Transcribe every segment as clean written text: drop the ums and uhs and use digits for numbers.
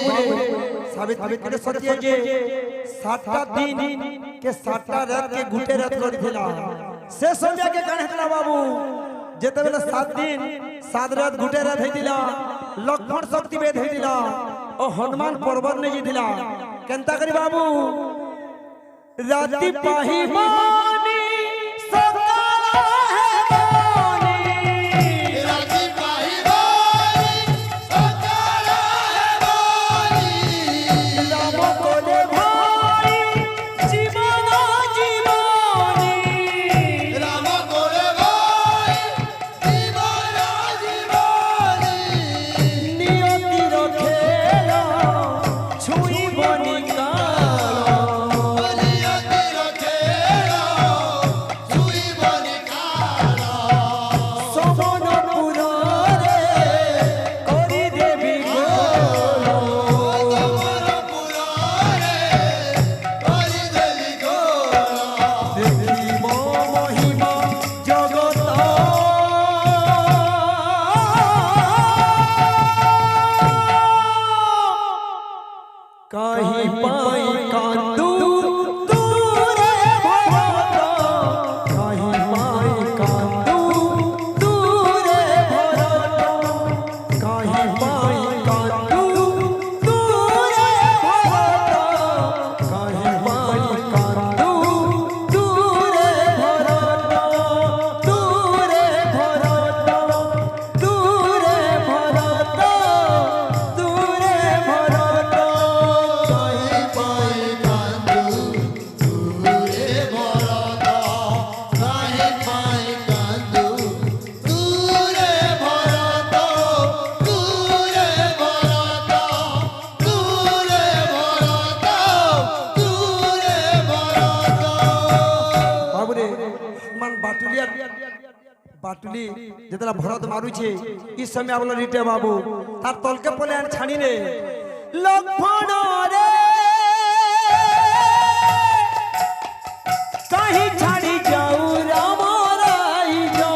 बाबूरे सावित्री के सत्य जे 7टा दिन के 7टा रात के गुटे रात कर दिला से समझ के कान हेतला बाबू जेते बेले 7 दिन 7 रात गुटे रात हे दिला लक्ष्मण शक्ति वेद हे दिला ओ हनुमान पर्वत ने जी दिला केनता करी बाबू राति पाही मानी सकाला बाटुली जेतला भरत मारुछे इस समय आवला रिटे बाबू तार तलके पले आन छानी रे लक्ष्मण रे कहीं छाड़ी जाऊ राम राई जो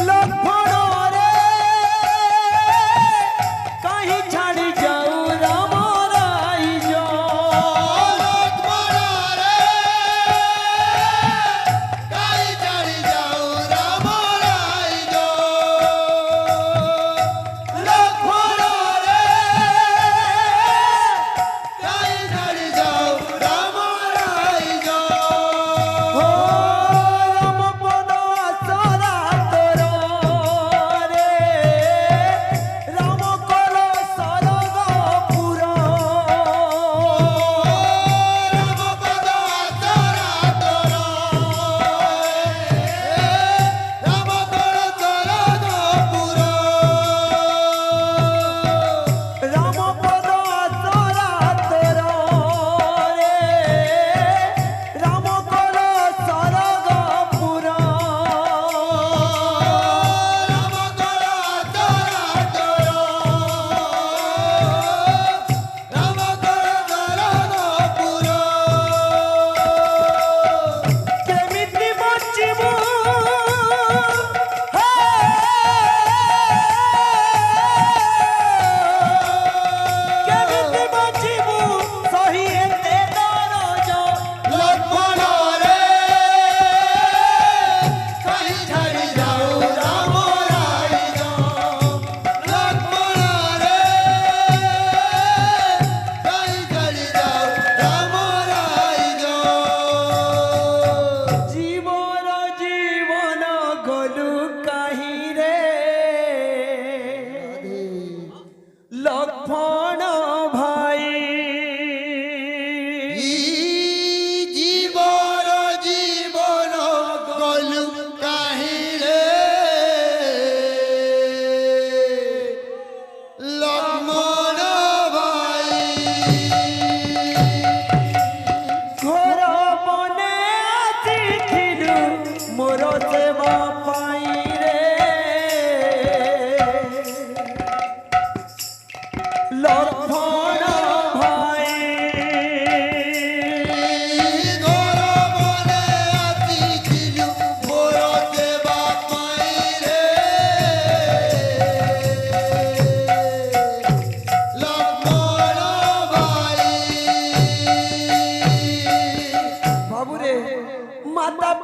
लक्ष्मण रे कहीं छाड़ी जाऊ राम राई जो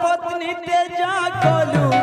পত্নীতে যা কলু